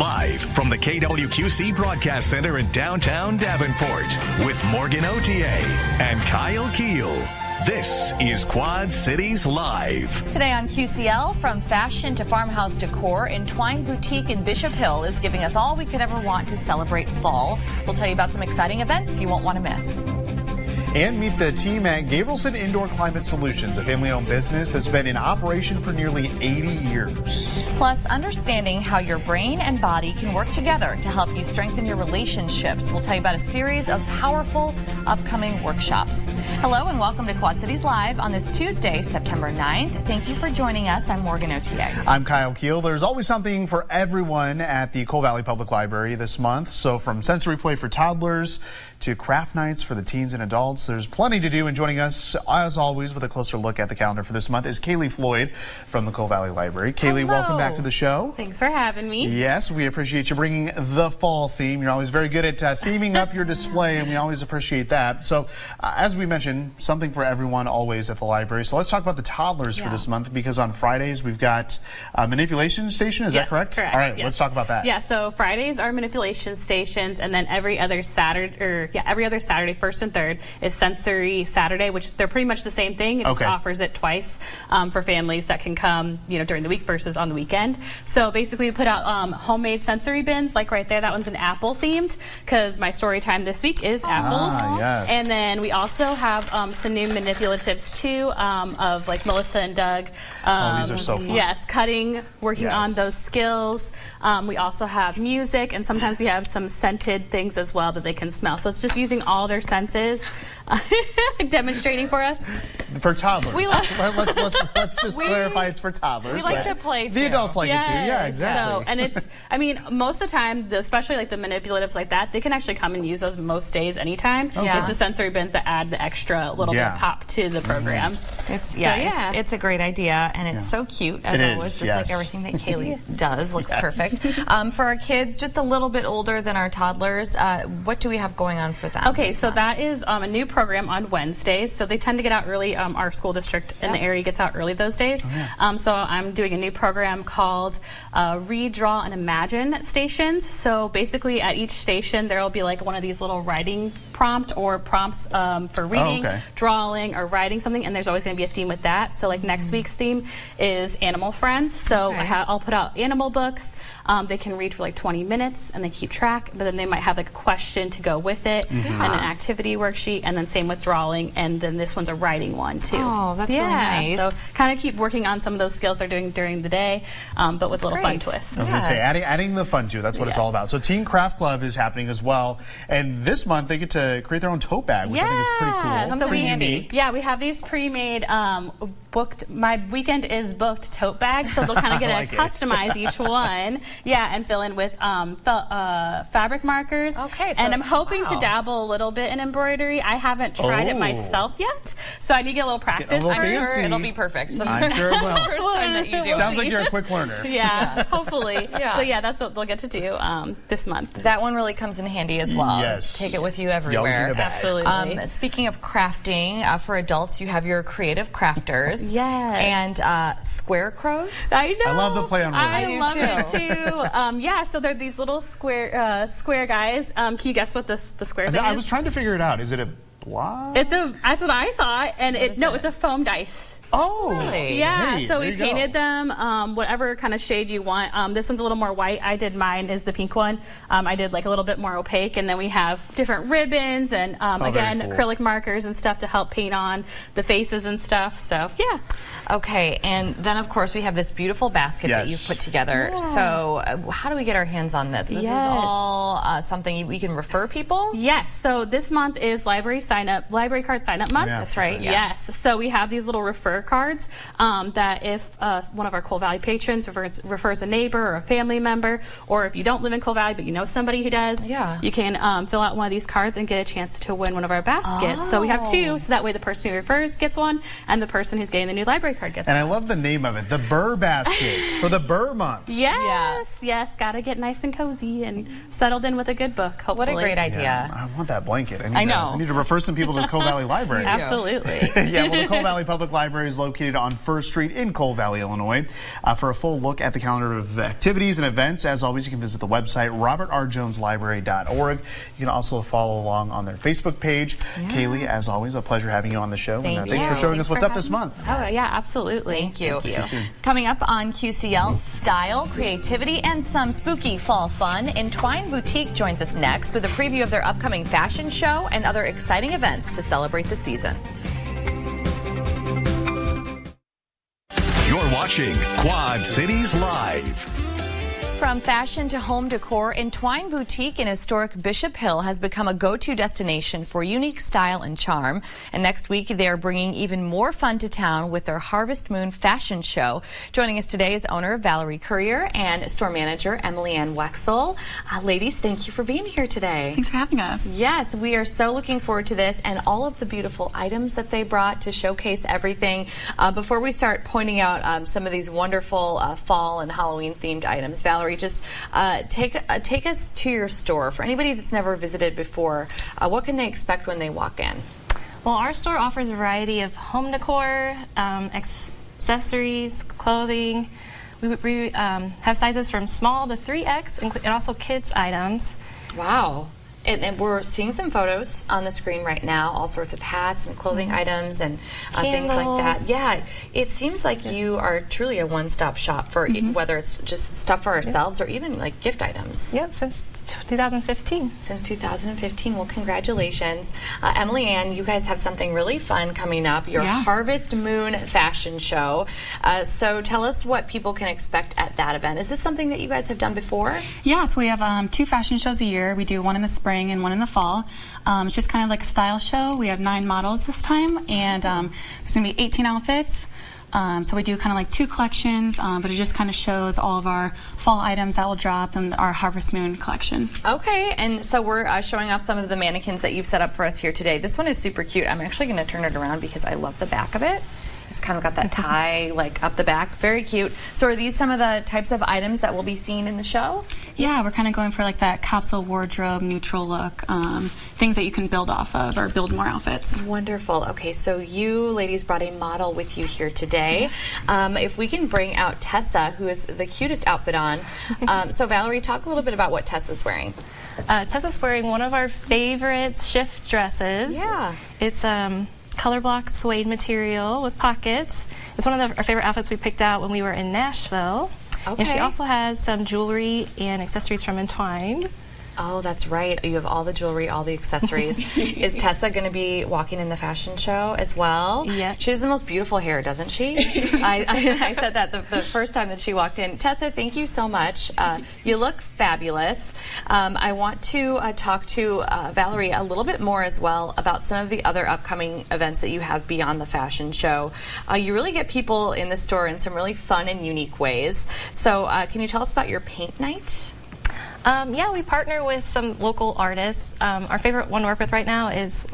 live from the KWQC Broadcast Center in downtown Davenport with Morgan Otier and Kyle Keel. This is Quad Cities Live. Today on QCL, from fashion to farmhouse decor, Entwine Boutique in Bishop Hill is giving us all we could ever want to celebrate fall. We'll tell you about some exciting events you won't want to miss. And meet the team at Gabrielson Indoor Climate Solutions, a family-owned business that's been in operation for nearly 80 years. Plus, understanding how your brain and body can work together to help you strengthen your relationships. We'll tell you about a series of powerful upcoming workshops. Hello and welcome to Quad Cities Live on this Tuesday, September 9th. Thank you for joining us. I'm Morgan Otier. I'm Kyle Keel. There's always something for everyone at the Coal Valley Public Library this month. So from sensory play for toddlers to craft nights for the teens and adults, there's plenty to do. And joining us, as always, with a closer look at the calendar for this month is Kaylee Floyd from the Coal Valley Library. Kaylee, welcome back to the show. Thanks for having me. Yes, we appreciate you bringing the fall theme. You're always very good at theming up your display, and we always appreciate that. So, as we mentioned, something for everyone always at the library. So let's talk about the toddlers for this month, because on Fridays we've got a manipulation station. Is that correct? Correct. All right, yes. Let's talk about that. Yeah, so Fridays are manipulation stations, and then every other Saturday, first and third, is sensory Saturday, which they're pretty much the same thing. It just offers it twice for families that can come, during the week versus on the weekend. So basically, we put out homemade sensory bins, like right there. That one's an apple themed, because my story time this week is apples. Yes. And then we also have some new manipulatives too, of like Melissa and Doug. These are so fun. Yes, cutting, working on those skills. We also have music, and sometimes we have some scented things as well that they can smell. So it's just using all their senses, demonstrating for us. For toddlers. Let's just clarify it's for toddlers. We like to play too. The adults like it too. Yeah, exactly. So, and it's, most of the time, especially like the manipulatives like that, they can actually come and use those most days, anytime. It's the sensory bins that add the extra little bit of pop to the program. It's a great idea, and it's so cute, as always, just like everything that Kaylee does. Looks perfect. For our kids, just a little bit older than our toddlers, what do we have going on for them? Okay, so that is a new program on Wednesdays. So they tend to get out early. Our school district in the area gets out early those days. So I'm doing a new program called Read, Draw, and Imagine stations. So basically at each station there will be like one of these little writing prompts for reading, drawing, or writing something, and there's always going to be a theme with that. So like next week's theme is animal friends. So I'll put out animal books. They can read for like 20 minutes and they keep track, but then they might have like a question to go with it and an activity worksheet, and then same with drawing, and then this one's a writing one too. Oh, that's really nice. So kind of keep working on some of those skills they're doing during the day, but with a little fun twist. I was going to say, adding the fun to it, that's what it's all about. So Teen Craft Club is happening as well, and this month they get to create their own tote bag, which I think is pretty cool. So pretty unique. Yeah, we have these pre-made booked. My weekend is booked tote bags, so they'll kind of get to customize each one. Yeah, and fill in with fabric markers. Okay, and I'm hoping to dabble a little bit in embroidery. I haven't tried it myself yet, so I need to get a little practice. I'm sure it'll be perfect. I'm sure it will. First time that you do it. Sounds like you're a quick learner. Yeah, hopefully. So yeah, that's what they'll get to do this month. That one really comes in handy as well. Yes. Take it with you everywhere. Absolutely. Speaking of crafting, for adults, you have your creative crafters. Yes. And square crows. I know. I love the play on words. I love it too. So they're these little square guys. Can you guess what the square thing is? I was trying to figure it out. Is it a block? That's what I thought, and it's a foam dice. Oh, really? Yeah, hey, so we painted them whatever kind of shade you want. This one's a little more white. I did mine is the pink one. I did like a little bit more opaque, and then we have different ribbons and again acrylic markers and stuff to help paint on the faces and stuff. So yeah. Okay, and then of course we have this beautiful basket that you've put together. Yeah. So how do we get our hands on this? This is all something we can refer people? Yes, so this month is library card sign up month. Yeah, that's right. Yes, so we have these little refer cards that if one of our Coal Valley patrons refers a neighbor or a family member, or if you don't live in Coal Valley but you know somebody who does, you can fill out one of these cards and get a chance to win one of our baskets. So we have two, so that way the person who refers gets one, and the person who's getting the new library card gets one. And I love the name of it, the Burr Baskets, for the Burr months. Yes, gotta get nice and cozy and settled in with a good book, hopefully. What a great idea. Yeah, I want that blanket. I know. I need to refer some people to the Coal Valley Library. Absolutely. Yeah, well, the Coal Valley Public Library is located on First Street in Cole Valley, Illinois. For a full look at the calendar of activities and events, as always, you can visit the website robertrjoneslibrary.org. You can also follow along on their Facebook page. Kaylee, as always, a pleasure having you on the show. Thanks for showing us what's up this month. Oh, yeah, absolutely. Thank you. See you soon. Coming up on QCL, style, creativity, and some spooky fall fun. Entwine Boutique joins us next with a preview of their upcoming fashion show and other exciting events to celebrate the season. You're watching Quad Cities Live. From fashion to home decor, Entwine Boutique in historic Bishop Hill has become a go-to destination for unique style and charm. And next week, they are bringing even more fun to town with their Harvest Moon fashion show. Joining us today is owner Valerie Courier and store manager Emily Ann Wexel. Ladies, thank you for being here today. Thanks for having us. Yes, we are so looking forward to this and all of the beautiful items that they brought to showcase everything. Before we start pointing out some of these wonderful fall and Halloween themed items, Valerie, just take us to your store. For anybody that's never visited before, what can they expect when they walk in? Well, our store offers a variety of home decor, accessories, clothing. We have sizes from small to 3X and also kids items. Wow. And we're seeing some photos on the screen right now, all sorts of hats and clothing items and things like that. Yeah, it seems like you are truly a one-stop shop for whether it's just stuff for ourselves or even like gift items. Yep, since 2015. Since 2015. Well, congratulations. Emily Ann, you guys have something really fun coming up, your Harvest Moon fashion show. So tell us what people can expect at that event. Is this something that you guys have done before? Yeah, so we have 2 fashion shows a year. We do one in the spring and one in the fall. It's just kind of like a style show. We have 9 models this time, and there's going to be 18 outfits. So we do kind of like 2 collections, but it just kind of shows all of our fall items that will drop in our Harvest Moon collection. Okay, and so we're showing off some of the mannequins that you've set up for us here today. This one is super cute. I'm actually going to turn it around because I love the back of it. It's kind of got that tie like up the back. Very cute. So are these some of the types of items that we'll be seeing in the show? Yeah, we're kind of going for like that capsule wardrobe, neutral look, things that you can build off of or build more outfits. Wonderful. Okay, so you ladies brought a model with you here today. If we can bring out Tessa, who is the cutest outfit on. So Valerie, talk a little bit about what Tessa's wearing. Tessa's wearing one of our favorite shift dresses. Yeah. It's color block suede material with pockets. It's one of our favorite outfits we picked out when we were in Nashville. Okay. And she also has some jewelry and accessories from Entwine. Oh, that's right. You have all the jewelry, all the accessories. Is Tessa going to be walking in the fashion show as well? Yeah. She has the most beautiful hair, doesn't she? I said that the first time that she walked in. Tessa, thank you so much. You look fabulous. I want to talk to Valerie a little bit more as well about some of the other upcoming events that you have beyond the fashion show. You really get people in the store in some really fun and unique ways. So can you tell us about your paint night? Yeah, we partner with some local artists. Our favorite one to work with right now is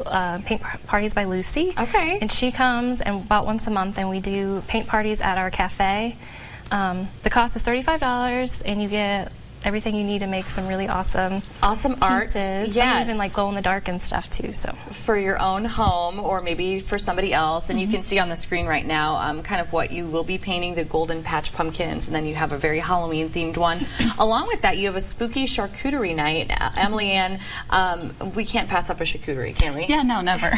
Paint Parties by Lucy. Okay. And she comes and about once a month, and we do paint parties at our cafe. The cost is $35, and you get everything you need to make some really awesome art. Pieces. Some even like glow in the dark and stuff too. So for your own home or maybe for somebody else, and you can see on the screen right now kind of what you will be painting, the golden patch pumpkins, and then you have a very Halloween themed one. Along with that, you have a spooky charcuterie night. Emily Ann, we can't pass up a charcuterie, can we? Yeah, no, never.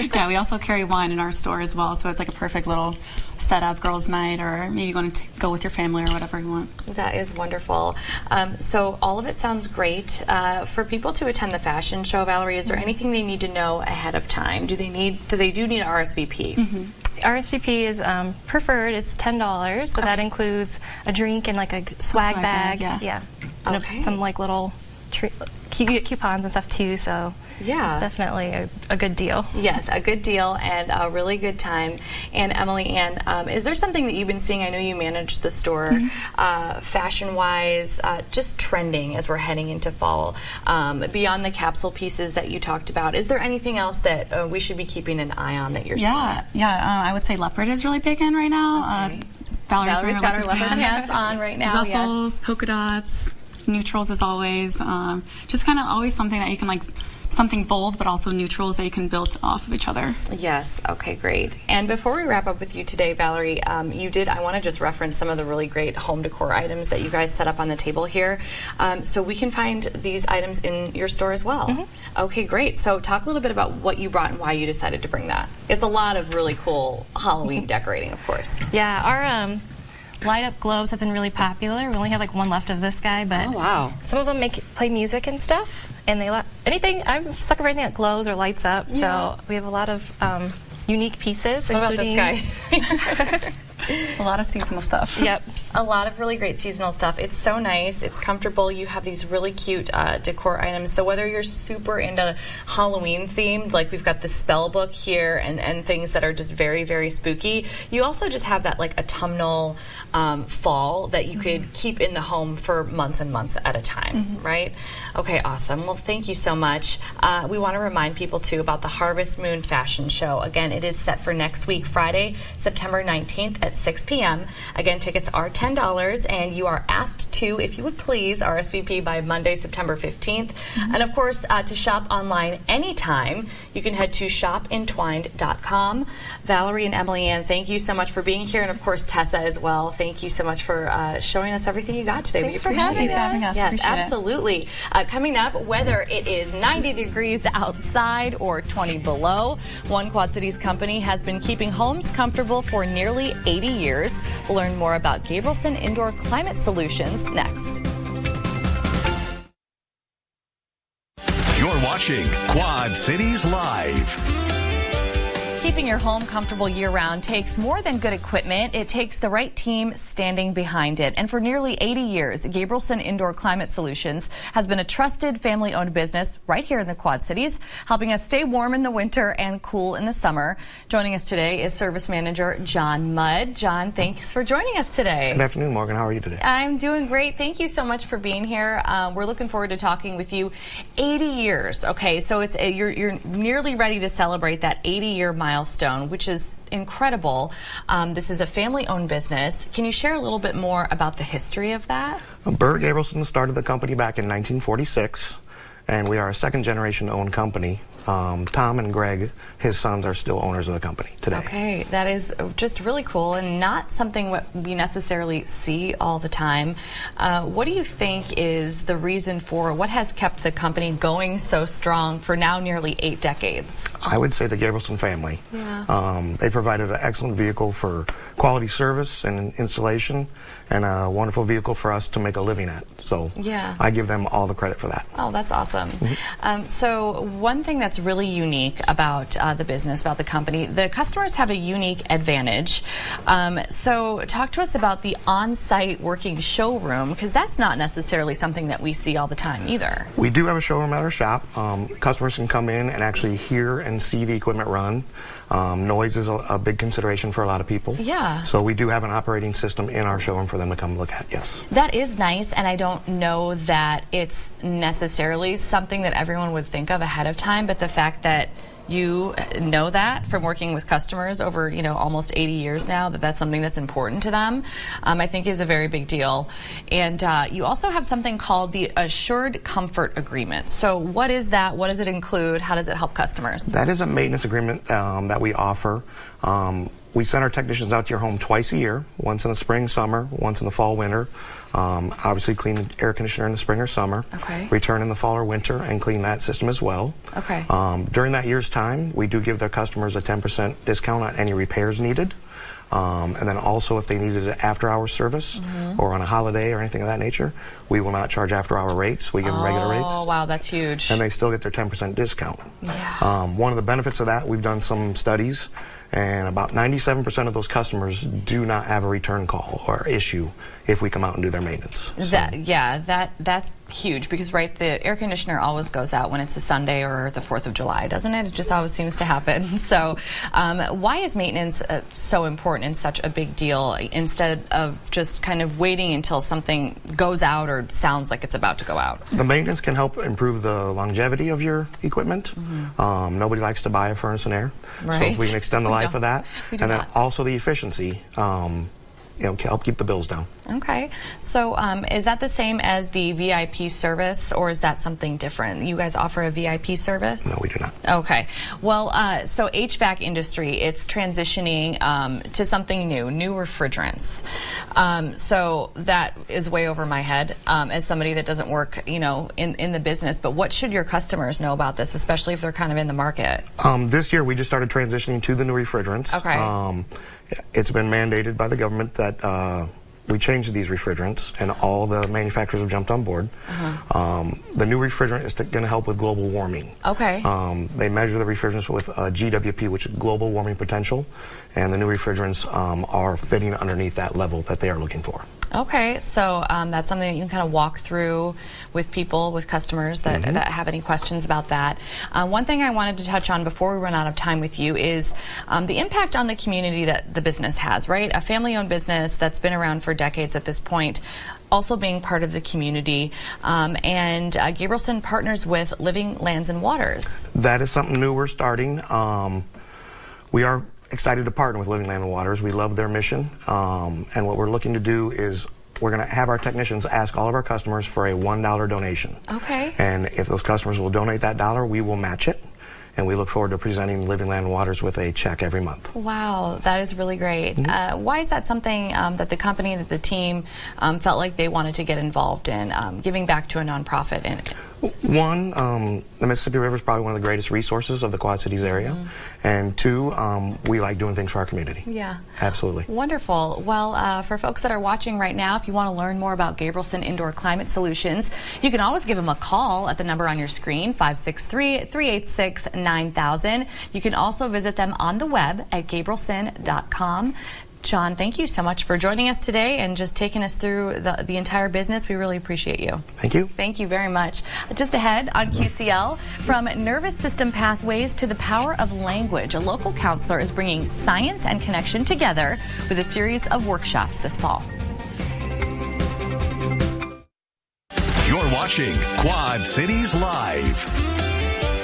Yeah, we also carry wine in our store as well, so it's like a perfect little setup, girls' night, or maybe going to go with your family or whatever you want. That is wonderful. So all of it sounds great. For people to attend the fashion show, Valerie, is there anything they need to know ahead of time? Do they need RSVP? RSVP is preferred. It's $10, but that includes a drink and like a swag bag. Yeah. Okay. Some like little coupons and stuff too, so yeah, it's definitely a good deal. Yes, a good deal and a really good time. And Emily Ann, is there something that you've been seeing? I know you manage the store, fashion-wise, just trending as we're heading into fall, beyond the capsule pieces that you talked about. Is there anything else that we should be keeping an eye on that you're seeing? I would say leopard is really big in right now. Okay. Valerie's got her leopard pants on right now. Ruffles, polka dots, neutrals as always. Just kind of always something that you can like something bold, but also neutrals that you can build off of each other. Yes. Okay, great. And before we wrap up with you today, Valerie, I want to just reference some of the really great home decor items that you guys set up on the table here. So we can find these items in your store as well. Okay, great. So talk a little bit about what you brought and why you decided to bring that. It's a lot of really cool Halloween decorating, of course. Yeah, our light up globes have been really popular. We only have like one left of this guy, but some of them play music and stuff, and they anything. I'm stuck for anything that glows or lights up. So we have a lot of unique pieces. What about this guy? A lot of seasonal stuff. Yep. A lot of really great seasonal stuff. It's so nice. It's comfortable. You have these really cute decor items. So whether you're super into Halloween themed, like we've got the spell book here and things that are just very, very spooky, you also just have that like autumnal fall that you could keep in the home for months and months at a time, right? Okay, awesome. Well, thank you so much. We want to remind people too about the Harvest Moon Fashion Show. Again, it is set for next week, Friday, September 19th at 6 p.m. Again, tickets are $10, and you are asked to, if you would please, RSVP by Monday, September 15th. And of course, to shop online anytime, you can head to shopentwined.com. Valerie and Emily Ann, thank you so much for being here, and of course, Tessa as well. Thank you so much for showing us everything you got today. Thanks for having us. Yes, absolutely. Coming up, whether it is 90 degrees outside or 20 below, one Quad Cities company has been keeping homes comfortable for nearly 80 years. We'll learn more about Gabrielson Indoor Climate Solutions next. You're watching Quad Cities Live. Keeping your home comfortable year-round takes more than good equipment. It takes the right team standing behind it. And for nearly 80 years, Gabrielson Indoor Climate Solutions has been a trusted family-owned business right here in the Quad Cities, helping us stay warm in the winter and cool in the summer. Joining us today is Service Manager John Mudd. John, thanks for joining us today. Good afternoon, Morgan. How are you today? I'm doing great. Thank you so much for being here. We're looking forward to talking with you. 80 years. Okay, so it's you're nearly ready to celebrate that 80-year milestone, which is incredible. This is a family-owned business. Can you share a little bit more about the history of that? Bert Gabrielson started the company back in 1946, and we are a second-generation owned company. Tom and Greg, his sons, are still owners of the company today. Okay, that is just really cool and not something what we necessarily see all the time. What do you think is the reason for what has kept the company going so strong for now nearly 8 decades? I would say the Gabrielson family. Yeah. They provided an excellent vehicle for quality service and installation, and a wonderful vehicle for us to make a living at. So yeah. I give them all the credit for that. Oh, that's awesome. So one thing that's really unique about the business, about the company, the customers have a unique advantage. So talk to us about the on-site working showroom, because that's not necessarily something that we see all the time either. We do have a showroom at our shop. Customers can come in and actually hear and see the equipment run. Noise is a big consideration for a lot of people. Yeah. So we do have an operating system in our showroom for them to come look at, yes. That is nice, and I don't know that it's necessarily something that everyone would think of ahead of time, but the fact that you know that from working with customers over, almost 80 years now, that's something that's important to them, I think is a very big deal. And you also have something called the Assured Comfort Agreement. So what is that? What does it include? How does it help customers? That is a maintenance agreement that we offer. We send our technicians out to your home twice a year, once in the spring, summer, once in the fall, winter. Obviously clean the air conditioner in the spring or summer. Okay. Return in the fall or winter and clean that system as well. Okay. During that year's time, we do give their customers a 10% discount on any repairs needed. And then also if they needed an after-hour service or on a holiday or anything of that nature, we will not charge after-hour rates. We give them regular rates. Oh, wow, that's huge. And they still get their 10% discount. Yeah. One of the benefits of that, we've done some studies, and about 97% of those customers do not have a return call or issue if we come out and do their maintenance. That's huge, because the air conditioner always goes out when it's a Sunday or the 4th of July, doesn't it? It just always seems to happen. So why is maintenance so important and such a big deal instead of just kind of waiting until something goes out or sounds like it's about to go out? The maintenance can help improve the longevity of your equipment. Nobody likes to buy a furnace and air. Right. So if we can extend the life of that. We do and then not. also the efficiency. help keep the bills down. Okay. So is that the same as the VIP service, or is that something different? You guys offer a VIP service? No, we do not. Okay. Well, so HVAC industry, it's transitioning to something new refrigerants. So that is way over my head as somebody that doesn't work, in the business. But what should your customers know about this, especially if they're kind of in the market? This year, we just started transitioning to the new refrigerants. Okay. It's been mandated by the government that we change these refrigerants, and all the manufacturers have jumped on board. The new refrigerant is going to help with global warming. Okay. They measure the refrigerants with GWP, which is global warming potential, and the new refrigerants are fitting underneath that level that they are looking for. Okay, so that's something that you can kind of walk through with people, with customers that have any questions about that. One thing I wanted to touch on before we run out of time with you is the impact on the community that the business has, right? A family-owned business that's been around for decades at this point, also being part of the community, and Gabrielson partners with Living Lands and Waters. That is something new we're starting. We are excited to partner with Living Land and Waters. We love their mission, and what we're looking to do is we're going to have our technicians ask all of our customers for a $1 donation. Okay. And if those customers will donate that dollar, we will match it. And we look forward to presenting Living Land and Waters with a check every month. Wow, that is really great. Why is that something that the company, that the team felt like they wanted to get involved in, giving back to a nonprofit? One, the Mississippi River is probably one of the greatest resources of the Quad Cities area. And two, we like doing things for our community. Yeah. Absolutely. Wonderful. Well, for folks that are watching right now, if you want to learn more about Gabrielson Indoor Climate Solutions, you can always give them a call at the number on your screen, 563-386-9000. You can also visit them on the web at gabrielson.com. John, thank you so much for joining us today and just taking us through the entire business. We really appreciate you. Thank you. Thank you very much. Just ahead on QCL, from nervous system pathways to the power of language, a local counselor is bringing science and connection together with a series of workshops this fall. You're watching Quad Cities Live.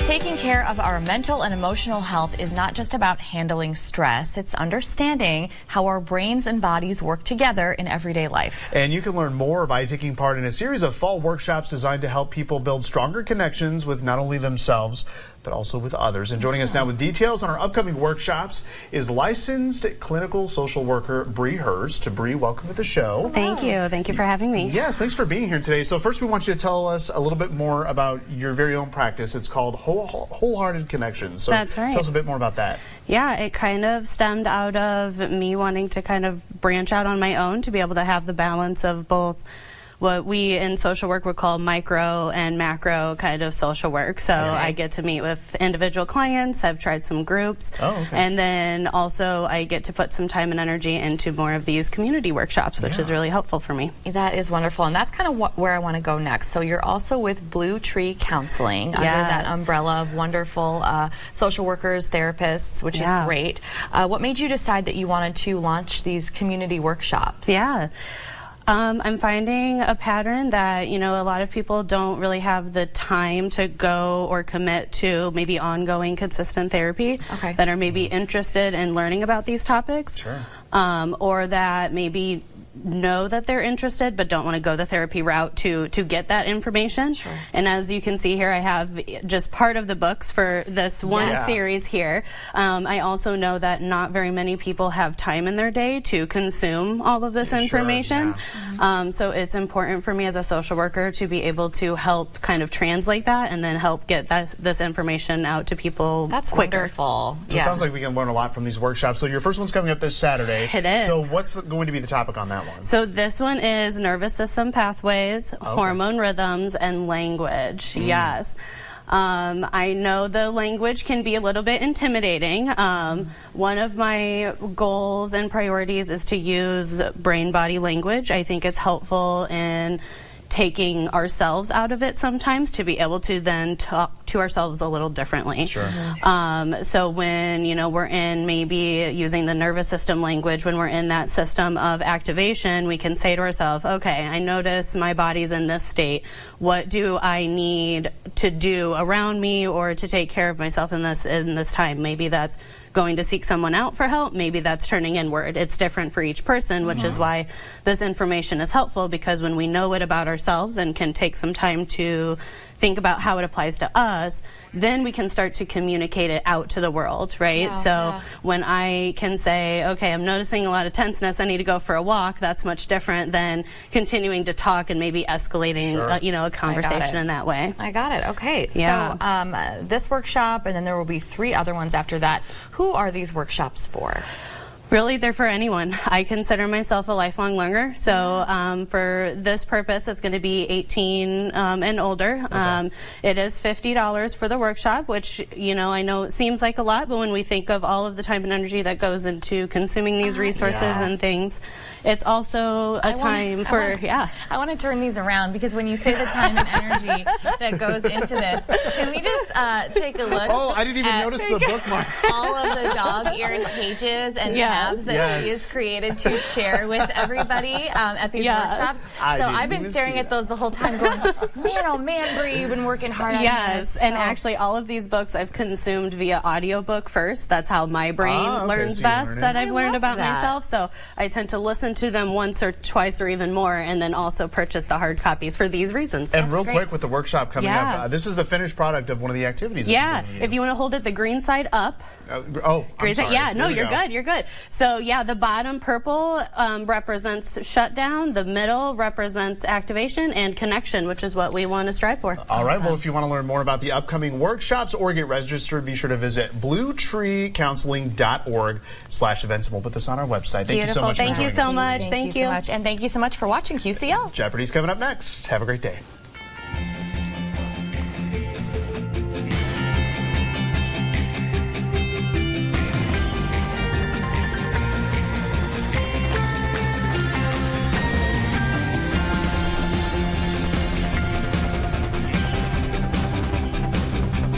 Taking care of our mental and emotional health is not just about handling stress. It's understanding how our brains and bodies work together in everyday life. And you can learn more by taking part in a series of fall workshops designed to help people build stronger connections with not only themselves, but also with others. And joining us now with details on our upcoming workshops is licensed clinical social worker Bree Hurst. Bree, welcome to the show. Thank you. Thank you for having me. Yes, thanks for being here today. So first we want you to tell us a little bit more about your very own practice. It's called Wholehearted Connections. So that's right. Tell us a bit more about that. Yeah, it kind of stemmed out of me wanting to kind of branch out on my own to be able to have the balance of both what we in social work would call micro and macro kind of social work. So I get to meet with individual clients. I've tried some groups. And then also I get to put some time and energy into more of these community workshops, which is really helpful for me. That is wonderful. And that's kind of where I want to go next. So you're also with Blue Tree Counseling under that umbrella of wonderful social workers, therapists, which is great. What made you decide that you wanted to launch these community workshops? I'm finding a pattern that, a lot of people don't really have the time to go or commit to maybe ongoing consistent therapy that are maybe interested in learning about these topics, or that maybe know that they're interested but don't want to go the therapy route to get that information. And as you can see here, I have just part of the books for this one series here. I also know that not very many people have time in their day to consume all of this information. So it's important for me as a social worker to be able to help kind of translate that and then help get this information out to people quicker. Wonderful. So it sounds like we can learn a lot from these workshops. So your first one's coming up this Saturday. It is. So what's going to be the topic on that one? So this one is nervous system pathways, hormone rhythms, and language. I know the language can be a little bit intimidating. One of my goals and priorities is to use brain-body language. I think it's helpful in taking ourselves out of it sometimes to be able to then talk to ourselves a little differently. Sure. So when, you know, we're in maybe using the nervous system language, when we're in that system of activation, we can say to ourselves, okay, I notice my body's in this state. What do I need to do around me or to take care of myself in this time? Maybe that's going to seek someone out for help. Maybe that's turning inward. It's different for each person, which is why this information is helpful, because when we know it about ourselves and can take some time to think about how it applies to us, then we can start to communicate it out to the world, right? When I can say, okay, I'm noticing a lot of tenseness, I need to go for a walk, that's much different than continuing to talk and maybe escalating, you know, a conversation in that way. I got it. Okay. So this workshop, and then there will be 3 other ones after that. Who are these workshops for? Really, they're for anyone. I consider myself a lifelong learner, so for this purpose, it's going to be 18 and older. It is $50 for the workshop, which, you know, I know it seems like a lot, but when we think of all of the time and energy that goes into consuming these resources and things, it's also a time for, I want to turn these around, because when you say the time and energy that goes into this, can we just take a look? Oh, I didn't even notice the bookmarks. All of the dog-eared pages and tabs that she has created to share with everybody at these workshops. So I've been staring at those the whole time going, man, oh man, Bree, you've been working hard on this. And actually all of these books I've consumed via audiobook first. That's how my brain learns best, that I've learned about myself. So I tend to listen to them once or twice or even more, and then also purchase the hard copies for these reasons. And real quick, with the workshop coming up, this is the finished product of one of the activities. If you want to hold it the green side up. I'm sorry. Yeah, no, you're good. You're good. So yeah, the bottom purple represents shutdown. The middle represents activation and connection, which is what we want to strive for. All right. Well, if you want to learn more about the upcoming workshops or get registered, be sure to visit bluetreecounseling.org/events, and we'll put this on our website. Thank you so much. Thank you so much. Thank you so much. And thank you so much for watching QCL. Jeopardy's coming up next. Have a great day.